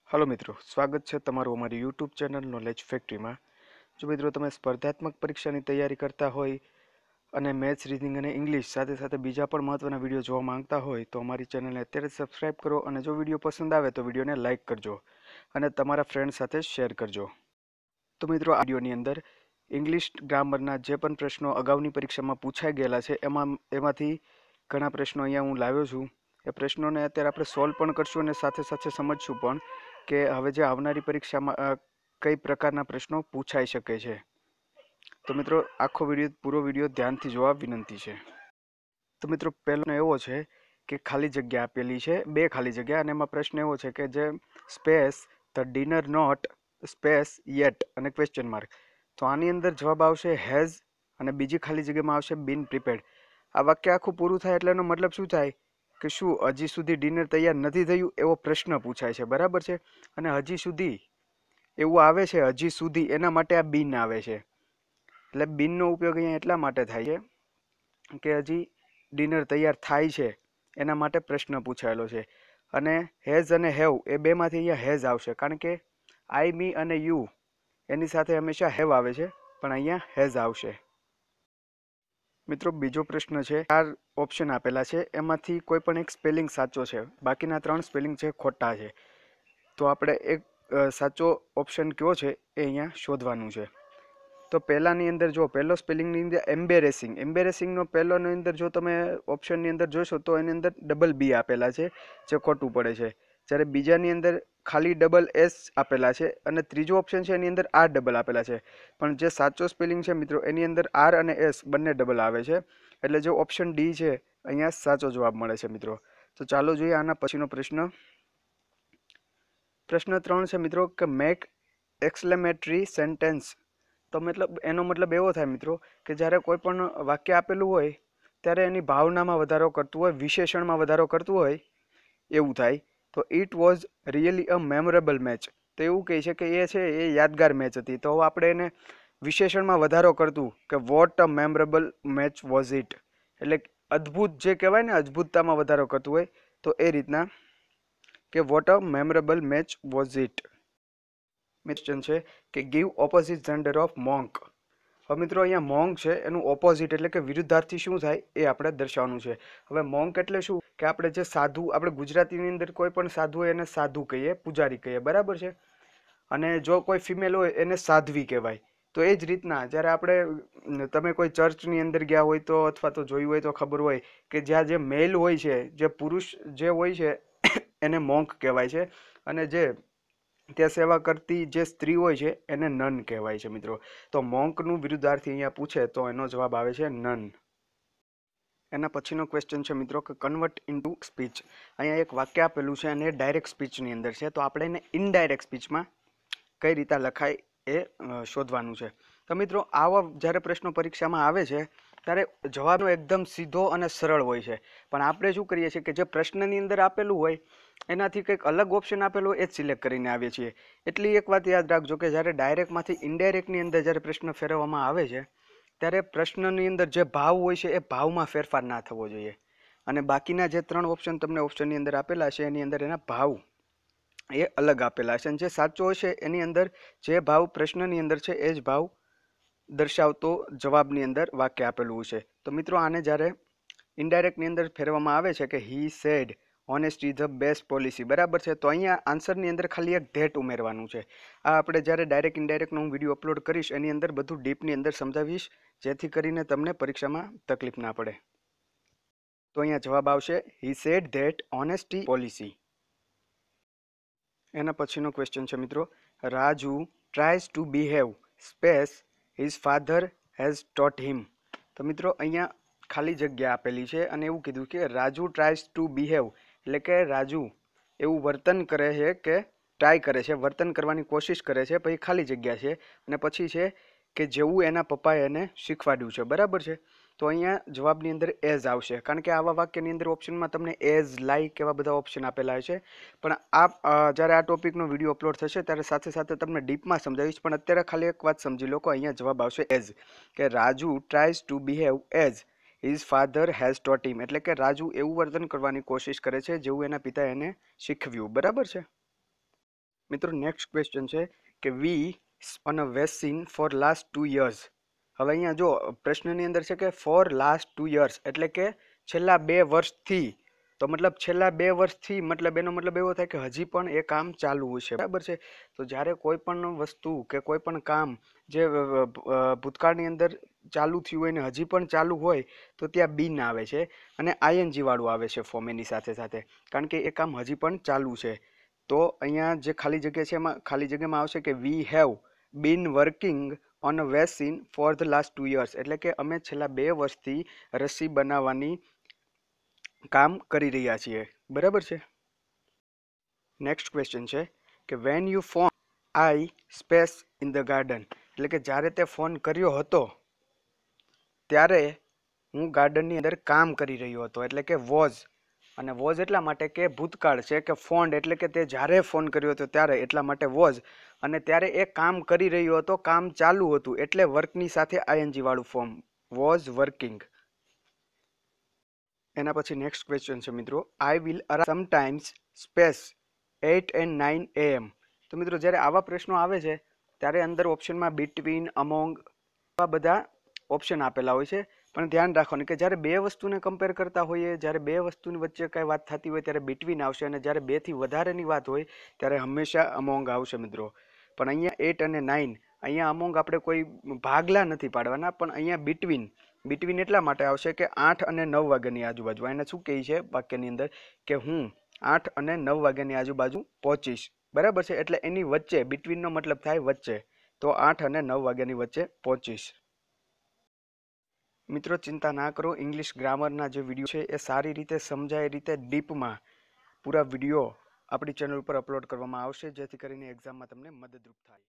Hello मित्रों, स्वागत है तमारू अमारी यूट्यूब चैनल नॉलेज फैक्ट्री में। जो मित्रों तमे स्पर्धात्मक परीक्षा की तैयारी करता होय अने मैथ्स रीडिंग अने इंग्लिश साथे साथे बीजा पण महत्वना विडियो जोवा मांगता होय तो अमारी चैनल ने अत्यारे सब्सक्राइब करो और जो विडियो पसंद आवे तो विडियो ने लाइक करजो अने तमारा फ्रेंड साथे शेर करजो। तो मित्रों आ विडियोनी अंदर इंग्लिश ग्रामरना जे पण प्रश्नों अगाउनी परीक्षामां पूछाई गयेला छे एमांथी घणा प्रश्नों अहींया हूँ लाव्यो छुं। ए प्रश्नों ने अत्यारे आपणे सोल्व पण करशुं अने साथे साथे समजशुं पण के हवे जे आवनारी परीक्षामां कई प्रकारना प्रश्नों पूछाई शके छे। तो मित्रों आखो विडियो पूरो विडियो ध्यानथी जोवा विनंती छे। तो मित्रों पहेलो एवो छे के खाली जग्या आपेली छे, बे खाली जग्या अने एमां प्रश्न एवो छे के जे स्पेस ध डिनर नॉट स्पेस येट अने क्वेश्चन मार्क। तो आनी अंदर जवाब आवशे हेज अने बीजी खाली जग्यामां आवशे बीन प्रिपेर्ड। आ वाक्य आखुं पूरुं थाय એટલે એનો મતલબ શું થાય કે શું હજી સુધી ડિનર તૈયાર નથી થયું એવો પ્રશ્ન પૂછાય છે, બરાબર છે। અને હજી સુધી એવું આવે છે, હજી સુધી એના માટે આ બીન આવે છે। એટલે બીનનો ઉપયોગ અહીંયા એટલા માટે થાય છે કે હજી ડિનર તૈયાર થાય છે એના માટે પ્રશ્ન પૂછાયેલો છે। અને હેઝ અને હેવ એ બેમાંથી અહીંયા હેઝ આવશે કારણ કે આઈ મી અને યુ એની સાથે હંમેશા હેવ આવે છે પણ અહીંયા હેઝ આવશે। મિત્રો બીજો પ્રશ્ન છે, 4 ઓપ્શન આપેલા છે એમાંથી કોઈ પણ એક સ્પેલિંગ સાચો છે, બાકીના 3 સ્પેલિંગ છે ખોટા છે। તો આપણે એક સાચો ઓપ્શન કયો છે એ અહીંયા શોધવાનું છે। તો પહેલાની અંદર જો પહેલો સ્પેલિંગની અંદર એમ્બેરેસિંગનો પહેલોની અંદર જો તમે ઓપ્શનની અંદર જોશો તો એની અંદર ડબલ બી આપેલા છે જે ખોટું પડે છે। જ્યારે બીજાની અંદર ખાલી ડબલ એસ આપેલા છે અને ત્રીજો ઓપ્શન છે એની અંદર આર ડબલ આપેલા છે પણ જે સાચો સ્પેલિંગ છે મિત્રો એની અંદર આર અને એસ બંને ડબલ આવે છે। એટલે જે ઓપ્શન ડી છે અહીંયા સાચો જવાબ મળે છે મિત્રો। તો ચાલો જોઈએ આના પછીનો પ્રશ્ન। प्रश्न 3 છે મિત્રો કે મેક एक्सक्लेमेटरी सेंटेन्स। तो मतलब एनो मतलब एवो थाय मित्रों के ज्यारे कोई पण वाक्य आपेलुं होय त्यारे एनी भावनामां वधारो करतुं होय, विशेषणमां वधारो करतुं होय एवुं थाय। तो it was really a memorable match. तो एवुं कहे छे के ए छे ए यादगार मैच हती। तो आपणे एने विशेषणमां वधारो करतुं के what a memorable match was it, एटले अद्भुत जे कहेवाय ने अद्भुततामां वधारो करतुं होय तो ए रीतना के what a memorable match was it. Question है कि give opposite gender of monk. હવે મિત્રો અહીંયા મોંક છે એનું ઓપોઝિટ એટલે કે વિરુદ્ધાર્થી શું થાય એ આપણે દર્શાવવાનું છે। હવે મોંક એટલે શું કે આપણે જે સાધુ, આપણે ગુજરાતીની અંદર કોઈ પણ સાધુ હોય એને સાધુ કહીએ, પૂજારી કહીએ, બરાબર છે। અને જો કોઈ ફિમેલ હોય એને સાધ્વી કહેવાય। તો એ જ રીતના જ્યારે આપણે તમે કોઈ ચર્ચની અંદર ગયા હોય તો અથવા તો જોયું હોય તો ખબર હોય કે જ્યાં જે મેલ હોય છે, જે પુરુષ જે હોય છે એને મોંક કહેવાય છે અને જે त्या सेवा करती जे स्त्री होय छे एने नन कहेवाय छे मित्रों। तो मोंकनु विरुद्धार्थी अहींया पूछे तो एनो जवाब आवे छे नन। एना पछीनो क्वेश्चन छे मित्रों के कन्वर्ट इनटू स्पीच। अहींया एक वाक्य आपेलुं छे अने डायरेक्ट स्पीचनी अंदर छे तो आपणे एने इनडायरेक्ट स्पीचमां कई रीते लखाय ए शोधवानुं छे। तो मित्रों आवा ज्यारे प्रश्नो परीक्षामां आवे छे त्यारे जवाब एकदम सीधो अने सरळ होय छे पण आपणे शुं करीए छीए के जे प्रश्ननी अंदर आपेलुं होय एनाथी कंईक अलग ऑप्शन आपेलो ए ज सिलेक्ट करीने आवीए छीए। एटली एक वात याद राखजो के ज्यारे डायरेक्टमांथी इनडायरेक्टनी अंदर ज्यारे प्रश्न फेरववामां आवे छे त्यारे प्रश्ननी अंदर जे भाव होय छे ए भावमां फेरफार ना थवो जोईए अने बाकीना जे 3 ऑप्शन तमने ऑप्शननी अंदर आपेला छे एनी अंदर एना भाव ए अलग आपेला छे। जे साचो हशे एनी अंदर जे भाव प्रश्ननी अंदर छे ए ज भाव दर्शावतो जवाबनी अंदर वाक्य आपेलुं हशे। तो मित्रों आने ज्यारे इनडायरेक्टनी अंदर फेरववामां आवे छे के ही सेड ऑनेस्टी ध बेस्ट पॉलिसी, बराबर है। तो अहींया आंसरनी अंदर खाली एक धेट उमेरवानुं छे। आ आपणे ज्यारे डायरेक्ट इनडायरेक्टनो हूँ विडियो अपलोड करीश एनी अंदर बधुं डीपनी अंदर समजावीश जेथी करीने तमने परीक्षामां तकलीफ ना पड़े। तो अहींया जवाब आवशे he said that honesty policy. एना पछीनो क्वेश्चन छे मित्रों Raju tries to behave space his father has taught him. तो मित्रों अहींया खाली जग्या आपेली छे अने एवुं कीधुं के राजू ट्राइज टू बिहेव એટલે કે રાજુ એવું વર્તન કરે છે કે ટ્રાય કરે છે, વર્તન કરવાની કોશિશ કરે છે, પછી ખાલી જગ્યા છે અને પછી છે કે જેવું એના પપ્પાએ એને શીખવાડ્યું છે, બરાબર છે। તો અહીંયા જવાબની અંદર એઝ આવશે કારણ કે આવા વાક્યની અંદર ઓપ્શનમાં તમને એઝ, લાઈક એવા બધા ઓપ્શન આપેલા છે પણ જ્યારે આ ટોપિકનો વિડીયો અપલોડ થશે ત્યારે સાથે સાથે તમને ડીપમાં સમજાવીશ પણ અત્યારે ખાલી એક વાત સમજી લો કે અહીંયા જવાબ આવશે એઝ કે Raju tries two behave as his father has taught him એટલે કે રાજુ એવું વર્તન કરવાની કોશિશ કરે છે જેવું એના પિતા એને શીખવ્યું, બરાબર છે। મિત્રો નેક્સ્ટ ક્વેશ્ચન છે કે we own a vaccine for last 2 years. હવે અહીંયા જો પ્રશ્નની અંદર છે કે ફોર લાસ્ટ 2 years એટલે કે છેલ્લા 2 વર્ષથી. તો મતલબ છેલ્લા 2 વર્ષથી મતલબ એનો મતલબ એવો થાય કે હજી પણ એ કામ ચાલુ છે, બરાબર છે. તો જ્યારે કોઈ પણ વસ્તુ કે કોઈ પણ કામ જે ભૂતકાળની અંદર ચાલુ થયું હોય ને હજી પણ ચાલુ હોય તો ત્યાં બીન આવે છે અને આઈએનજી વાળું આવે છે ફોર્મ એની સાથે સાથે, કારણ કે એ કામ હજી પણ ચાલુ છે. તો અહીંયા જે ખાલી જગ્યા છે એમાં ખાલી જગ્યામાં આવશે કે we have been working on a vaccine for the last 2 years એટલે કે અમે છેલ્લા 2 વર્ષથી રસી બનાવવાની કામ કરી રહ્યા છીએ, બરાબર છે. નેક્સ્ટ ક્વેશ્ચન છે કે when you phone I space in the garden એટલે કે જ્યારે તે ફોન કર્યો હતો ત્યારે હું ગાર્ડનની અંદર કામ કરી રહ્યો હતો એટલે કે વોઝ. અને વોઝ એટલા માટે કે ભૂતકાળ છે કે ફોન્ડ એટલે કે તે જ્યારે ફોન કર્યો હતો ત્યારે, એટલા માટે વોઝ. અને ત્યારે એ કામ કરી રહ્યો હતો, કામ ચાલુ હતું એટલે વર્કની સાથે આઈએનજી વાળું ફોર્મ વોઝ વર્કિંગ. એના પછી નેક્સ્ટ ક્વેશ્ચન છે મિત્રો I will arrive sometimes space 8 and 9 AM. તો મિત્રો જ્યારે આવા પ્રશ્નો આવે છે ત્યારે અંદર ઓપ્શનમાં બિટવીન, અમોંગ આવા બધા ઓપ્શન આપેલા હોય છે. પણ ધ્યાન રાખવાનું કે જ્યારે બે વસ્તુને કમ્પેર કરતા હોઈએ, જ્યારે બે વસ્તુની વચ્ચે કાંઈ વાત થતી હોય ત્યારે બિટવીન આવશે અને જ્યારે 2 થી વધારેની વાત હોય ત્યારે હંમેશા અમોંગ આવશે મિત્રો. પણ અહીંયા 8 અને 9 અહીંયા અમોંગ આપણે કોઈ ભાગલા નથી પાડવાના, પણ અહીંયા બિટવીન એટલા માટે આવશે કે 8 અને 9 વાગ્યાની આજુબાજુ. એને શું કહે છે વાક્યની અંદર કે હું 8 અને 9 વાગ્યાની આજુબાજુ પહોંચીશ, બરાબર છે. એટલે એની વચ્ચે બિટવીનનો મતલબ થાય વચ્ચે, તો 8 અને 9 વાગ્યાની વચ્ચે પહોંચીશ. મિત્રો ચિંતા ના કરો, ઇંગ્લિશ ગ્રામરના જે વિડીયો છે એ સારી રીતે સમજાય એ રીતે ડીપમાં પૂરા વિડીયો આપણી ચેનલ ઉપર અપલોડ કરવામાં આવશે જેથી કરીને એક્ઝામમાં તમને મદદરૂપ થાય.